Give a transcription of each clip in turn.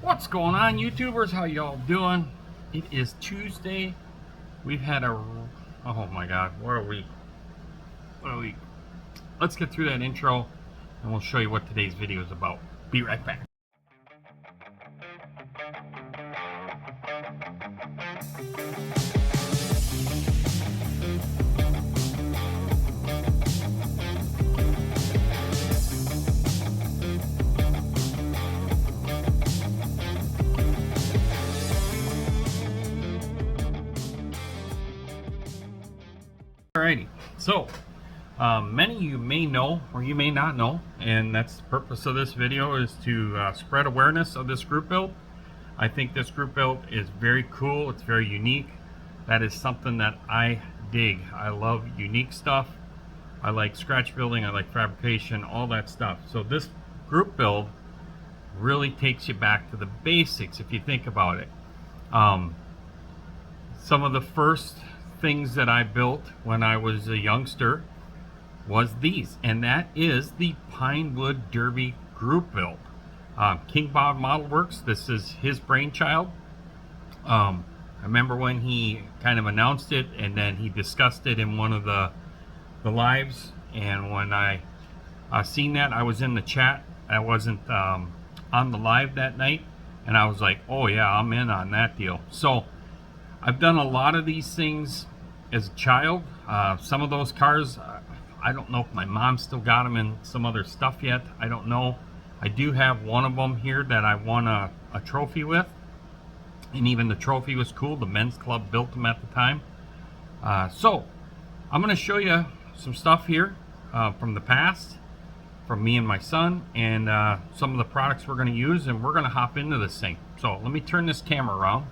What's going on, YouTubers? How y'all doing? It is Tuesday. We've had a... Oh my God, what a week. What a week. Let's get through that intro and we'll show you what today's video is about. Be right back. Alrighty, so many of you may know or you may not know, and that's the purpose of this video, is to spread awareness of this group build. I think this group build is very cool. It's very unique. That is something that I dig. I love unique stuff. I like scratch building. I like fabrication, all that stuff. So this group build really takes you back to the basics if you think about it. Some of the first things that I built when I was a youngster was these, and that is the Pinewood Derby group build. King Bob Model Works, this is his brainchild. I remember when he kind of announced it, and then he discussed it in one of the lives, and when I seen that, I was in the chat. I wasn't on the live that night, and I was like, oh yeah, I'm in on that deal. So I've done a lot of these things as a child. Some of those cars, I don't know if my mom still got them in some other stuff yet. I don't know. I do have one of them here that I won a trophy with, and even the trophy was cool. The men's club built them at the time. So I'm going to show you some stuff here from the past, from me and my son, and some of the products we're going to use, and we're going to hop into this thing. So let me turn this camera around.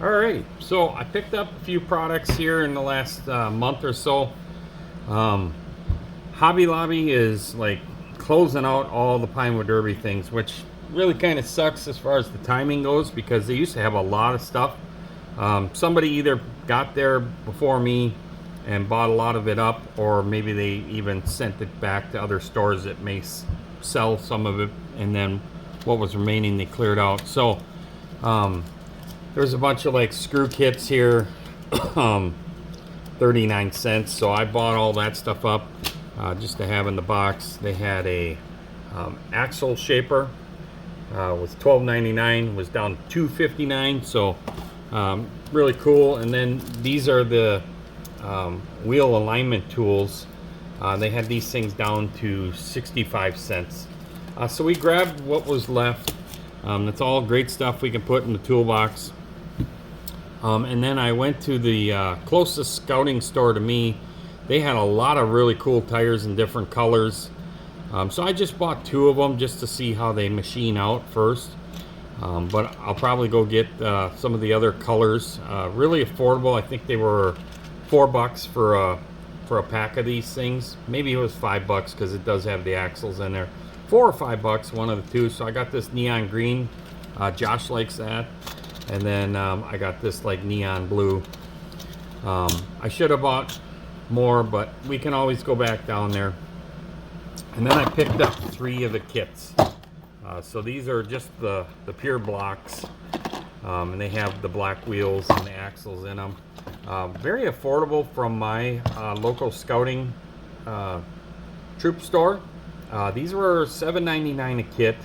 Alright, so I picked up a few products here in the last month or so. Hobby Lobby is like closing out all the Pinewood Derby things, which really kind of sucks as far as the timing goes, because they used to have a lot of stuff. Somebody either got there before me and bought a lot of it up, or maybe they even sent it back to other stores that may sell some of it, and then what was remaining they cleared out. So there's a bunch of like screw kits here, 39 cents. So I bought all that stuff up just to have in the box. They had a axle shaper, was $12.99, was down to $2.59. So really cool. And then these are the wheel alignment tools. They had these things down to 65 cents. So we grabbed what was left. That's all great stuff we can put in the toolbox. And then I went to the closest scouting store to me. They had a lot of really cool tires in different colors. So I just bought two of them just to see how they machine out first. But I'll probably go get some of the other colors. Really affordable. I think they were $4 for a pack of these things. Maybe it was $5 because it does have the axles in there. $4 or $5, one of the two. So I got this neon green. Josh likes that. And then I got this like neon blue. I should have bought more, but we can always go back down there. And then I picked up 3 of the kits. So these are just the pure blocks. And they have the black wheels and the axles in them. Very affordable from my local scouting troop store. These were $7.99 a kit,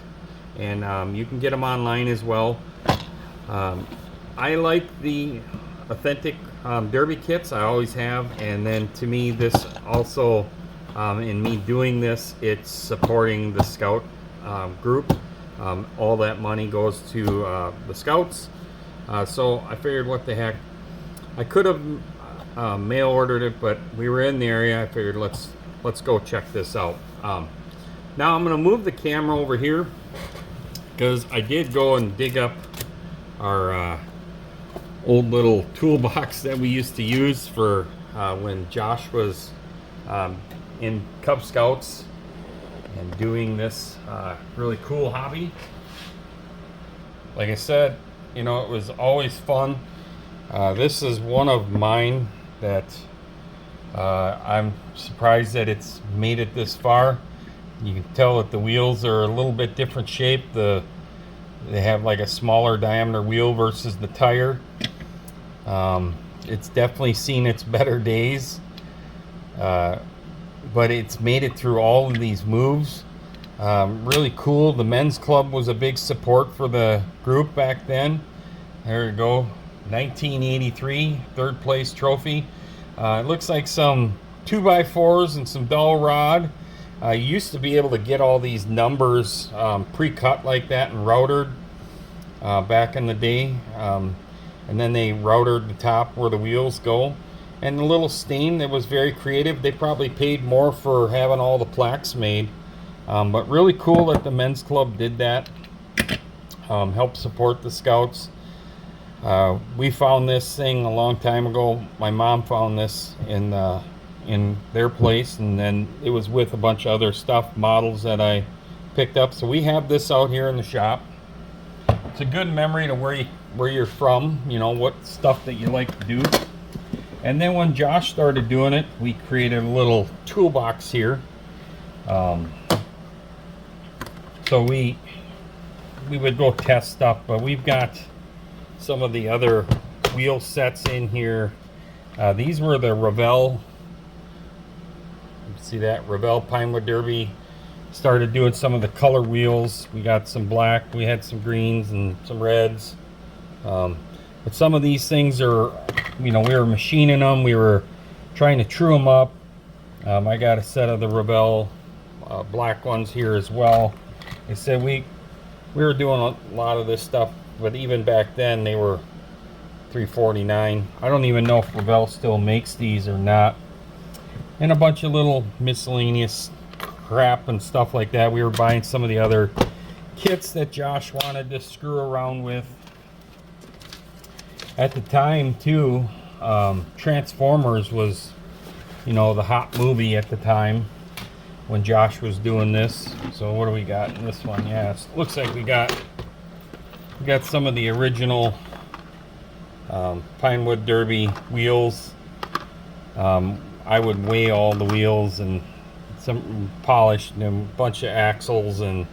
and you can get them online as well. I like the authentic derby kits. I always have, and then to me this also, in me doing this, it's supporting the scout group. All that money goes to the scouts. So I figured, what the heck, I could have mail ordered it, but we were in the area. I figured let's go check this out. Now I'm going to move the camera over here because I did go and dig up our old little toolbox that we used to use for when Josh was in Cub Scouts and doing this really cool hobby. Like I said, you know, it was always fun. This is one of mine that I'm surprised that it's made it this far. You can tell that the wheels are a little bit different shape. The They have like a smaller diameter wheel versus the tire. It's definitely seen its better days, but it's made it through all of these moves. Really cool. The men's club was a big support for the group back then. There we go, 1983 third place trophy. It looks like some 2x4s and some dowel rod. You used to be able to get all these numbers pre-cut like that and routed back in the day, and then they routed the top where the wheels go. And the little stain that was very creative. They probably paid more for having all the plaques made, but really cool that the men's club did that. Help support the scouts. We found this thing a long time ago. My mom found this in their place, and then it was with a bunch of other stuff, models that I picked up. So we have this out here in the shop. It's a good memory to where you're from, you know, what stuff that you like to do. And then when Josh started doing it, we created a little toolbox here. So we would go test stuff, but we've got some of the other wheel sets in here. These were the Revell. See that Revell Pinewood Derby. Started doing some of the color wheels. We got some black, we had some greens and some reds. But some of these things are, you know, we were machining them. We were trying to true them up. I got a set of the Revell black ones here as well. Like I said, we were doing a lot of this stuff, but even back then they were $349. I don't even know if Revell still makes these or not. And a bunch of little miscellaneous crap and stuff like that. We were buying some of the other kits that Josh wanted to screw around with. At the time too, Transformers was, you know, the hot movie at the time when Josh was doing this. So what do we got in this one? Yeah, it looks like we got some of the original Pinewood Derby wheels. I would weigh all the wheels and some polished and a bunch of axles and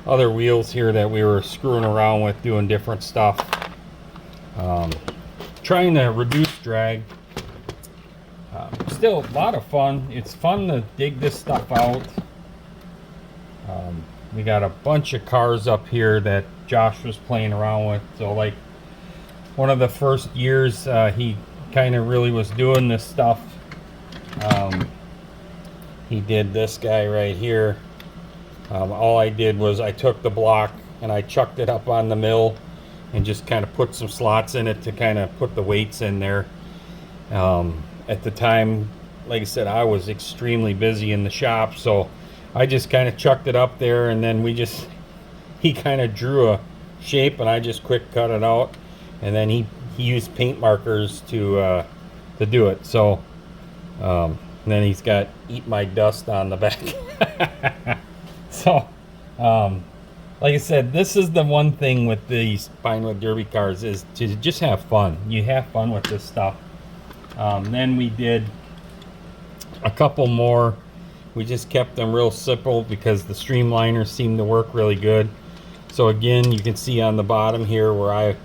other wheels here that we were screwing around with, doing different stuff. Trying to reduce drag. Still a lot of fun. It's fun to dig this stuff out. We got a bunch of cars up here that Josh was playing around with. So like one of the first years he kind of really was doing this stuff. He did this guy right here. All I did was I took the block and I chucked it up on the mill and just kind of put some slots in it to kind of put the weights in there. At the time, like I said, I was extremely busy in the shop, so I just kind of chucked it up there, and then he kind of drew a shape and I just quick cut it out, and then he used paint markers to do it. So and then he's got "Eat My Dust" on the back. So like I said, this is the one thing with these Pinewood Derby cars, is to just have fun. You have fun with this stuff. Then we did a couple more. We just kept them real simple because the streamliners seem to work really good. So again, you can see on the bottom here where I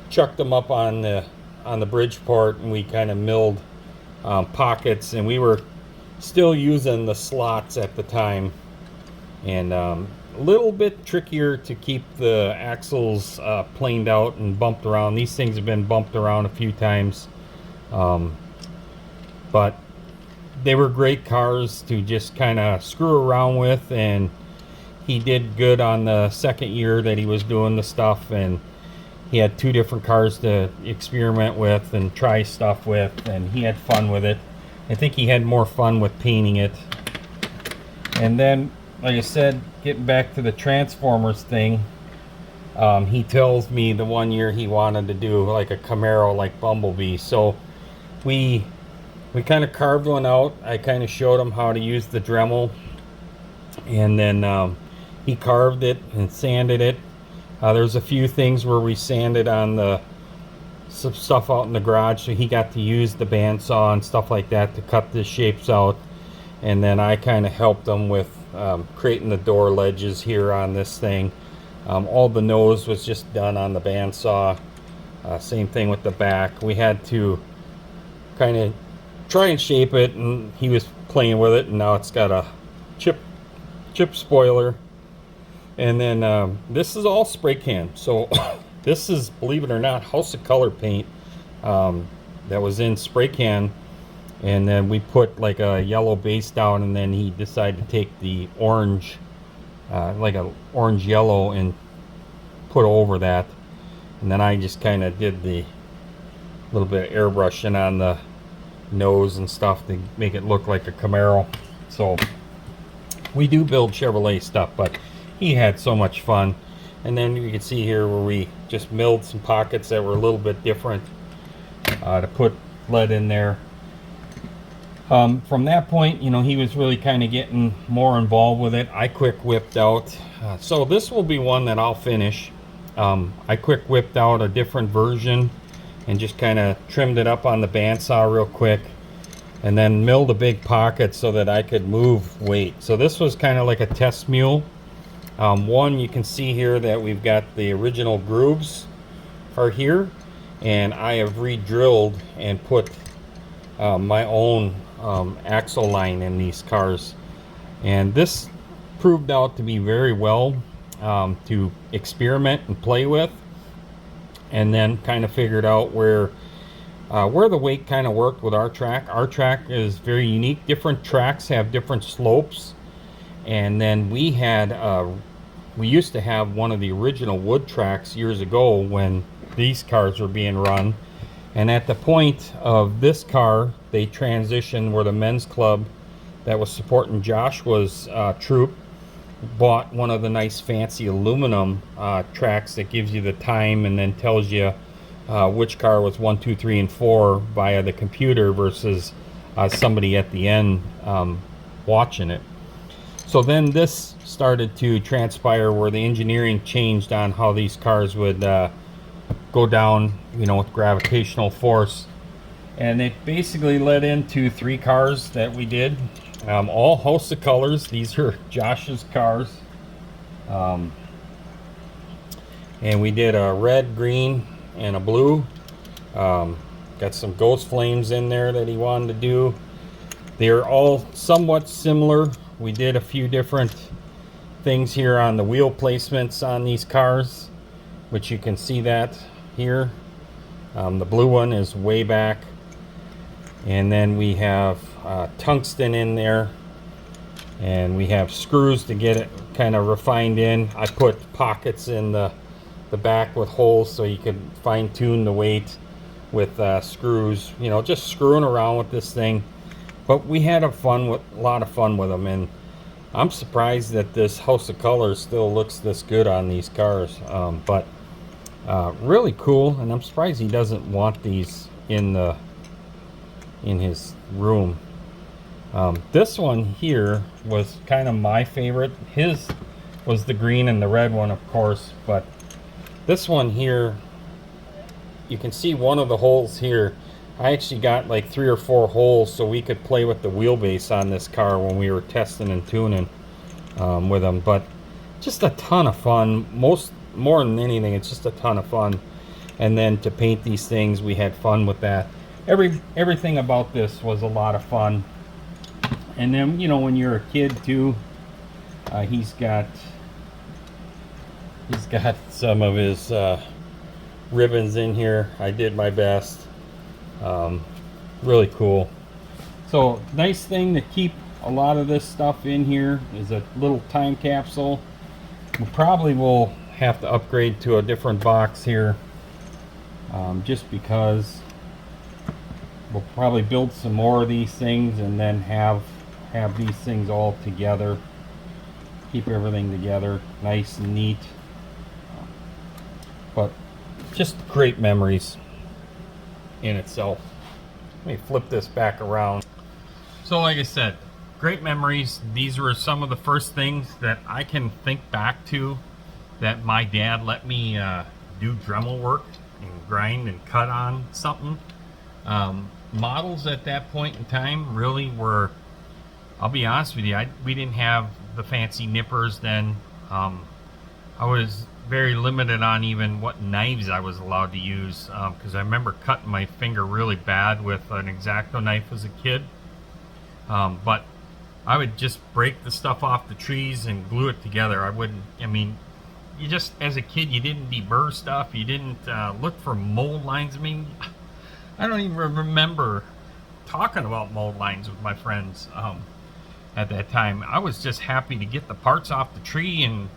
chucked them up on the Bridgeport, and we kind of milled pockets, and we were still using the slots at the time, and a little bit trickier to keep the axles planed out and bumped around. These things have been bumped around a few times, but they were great cars to just kind of screw around with, and he did good on the second year that he was doing the stuff, and he had 2 different cars to experiment with and try stuff with, and he had fun with it. I think he had more fun with painting it. And then, like I said, getting back to the Transformers thing, he tells me the one year he wanted to do like a Camaro like Bumblebee. So we kind of carved one out. I kind of showed him how to use the Dremel, and then he carved it and sanded it. There's a few things where we sanded on some stuff out in the garage, so he got to use the bandsaw and stuff like that to cut the shapes out. And then I kind of helped him with creating the door ledges here on this thing. All the nose was just done on the bandsaw. Same thing with the back. We had to kind of try and shape it, and he was playing with it, and now it's got a chip spoiler. And then this is all spray can. So this is, believe it or not, House of Color paint that was in spray can, and then we put like a yellow base down, and then he decided to take the orange, like a orange yellow, and put over that. And then I just kind of did the little bit of airbrushing on the nose and stuff to make it look like a Camaro. So we do build Chevrolet stuff, but he had so much fun. And then you can see here where we just milled some pockets that were a little bit different to put lead in there. From that point, you know, he was really kind of getting more involved with it. I quick whipped out. So this will be one that I'll finish. I quick whipped out a different version and just kind of trimmed it up on the bandsaw real quick, and then milled a big pocket so that I could move weight. So this was kind of like a test mule. One, you can see here that we've got the original grooves are here, and I have re-drilled and put my own axle line in these cars, and this proved out to be very well to experiment and play with, and then kind of figured out where the weight kind of worked with our track. Our track is very unique. Different tracks have different slopes. And then we used to have one of the original wood tracks years ago when these cars were being run. And at the point of this car, they transitioned where the men's club that was supporting Joshua's troop bought one of the nice fancy aluminum tracks that gives you the time and then tells you which car was 1, 2, 3, and 4 via the computer versus somebody at the end watching it. So then this started to transpire where the engineering changed on how these cars would go down, you know, with gravitational force. And it basically led into 3 cars that we did. All House of Colors. These are Josh's cars. And we did a red, green, and a blue. Got some ghost flames in there that he wanted to do. They're all somewhat similar. We did a few different things here on the wheel placements on these cars, which you can see that here. The blue one is way back, and then we have tungsten in there, and we have screws to get it kind of refined in. I put pockets in the back with holes so you could fine-tune the weight with screws, you know, just screwing around with this thing. But we had a lot of fun with them, and I'm surprised that this House of Colors still looks this good on these cars. But really cool, and I'm surprised he doesn't want these in his room. This one here was kind of my favorite. His was the green and the red one, of course, but this one here, you can see one of the holes here. I actually got like 3 or 4 holes so we could play with the wheelbase on this car when we were testing and tuning with them. But just a ton of fun. More than anything, it's just a ton of fun. And then to paint these things, we had fun with that. Everything about this was a lot of fun. And then, you know, when you're a kid too, he's got some of his ribbons in here. I did my best. Really cool. So nice thing to keep a lot of this stuff in here is a little time capsule. We probably will have to upgrade to a different box here, just because we'll probably build some more of these things and then have these things all together, keep everything together nice and neat. But just great memories in itself. Let me flip this back around. So like I said, great memories. These were some of the first things that I can think back to that my dad let me do Dremel work and grind and cut on something. Models at that point in time really were, I'll be honest with you, we didn't have the fancy nippers then. I was very limited on even what knives I was allowed to use, because I remember cutting my finger really bad with an X-Acto knife as a kid. But I would just break the stuff off the trees and glue it together. I mean, you just, as a kid, you didn't deburr stuff. You didn't look for mold lines. I mean, I don't even remember talking about mold lines with my friends at that time. I was just happy to get the parts off the tree and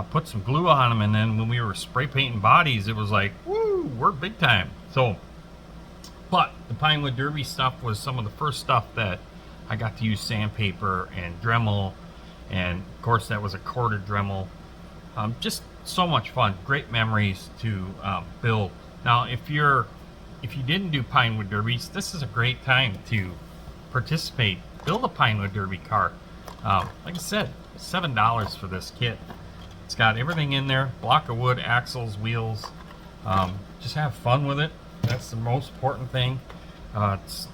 put some glue on them. And then when we were spray painting bodies, it was like, woo, we're big time. So, but the Pinewood Derby stuff was some of the first stuff that I got to use sandpaper and Dremel, and of course that was a quarter Dremel. Just so much fun, great memories to build. Now, if you didn't do Pinewood Derbies, this is a great time to participate. Build a Pinewood Derby car. Like I said, $7 for this kit. It's got everything in there: block of wood, axles, wheels. Just have fun with it. That's the most important thing. It's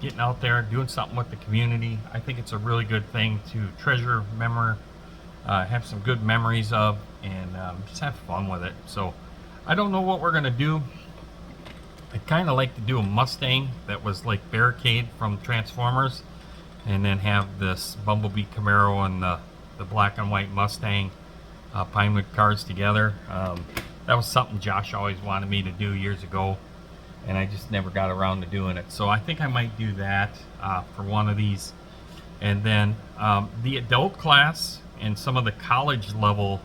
getting out there, doing something with the community. I think it's a really good thing to treasure, have some good memories of, and just have fun with it. So I don't know what we're gonna do. I'd kind of like to do a Mustang that was like Barricade from Transformers, and then have this Bumblebee Camaro and the black and white Mustang Pinewood cars together. That was something Josh always wanted me to do years ago, and I just never got around to doing it. So I think I might do that for one of these. And then the adult class and some of the college level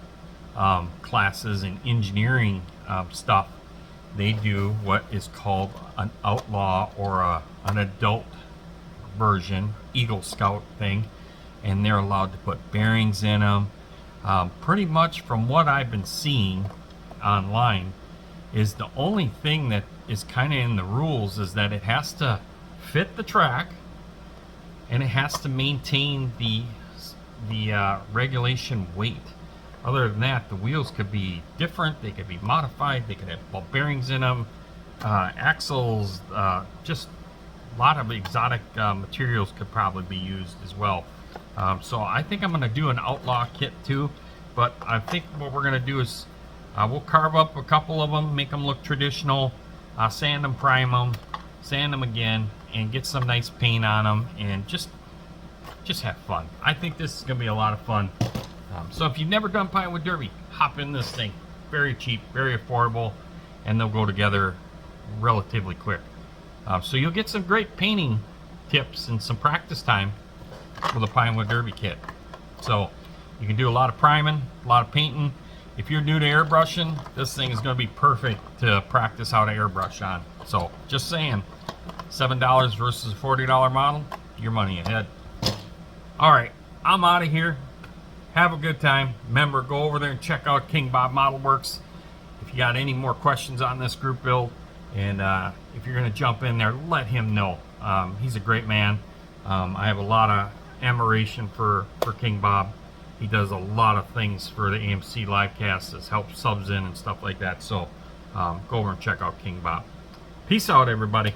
classes in engineering stuff, they do what is called an outlaw or an adult version, Eagle Scout thing, and they're allowed to put bearings in them. Pretty much from what I've been seeing online, is the only thing that is kind of in the rules is that it has to fit the track and it has to maintain the regulation weight. Other than that, the wheels could be different, they could be modified, they could have ball bearings in them, axles, just a lot of exotic materials could probably be used as well. So I think I'm going to do an outlaw kit too, but I think what we're going to do is we'll carve up a couple of them, make them look traditional, sand them, prime them, sand them again, and get some nice paint on them, and just have fun. I think this is going to be a lot of fun. So if you've never done Pinewood Derby, hop in this thing. Very cheap, very affordable, and they'll go together relatively quick. So you'll get some great painting tips and some practice time with a Pinewood Derby kit. So you can do a lot of priming, a lot of painting. If you're new to airbrushing, this thing is going to be perfect to practice how to airbrush on. So just saying, $7 versus a $40 model, your money ahead. All right, I'm out of here. Have a good time. Remember, go over there and check out King Bob Model Works if you got any more questions on this group build. And if you're going to jump in there, let him know. He's a great man. I have a lot of admiration for King Bob. He does a lot of things for the AMC Livecast, as help subs in and stuff like that. So go over and check out King Bob. Peace out, everybody.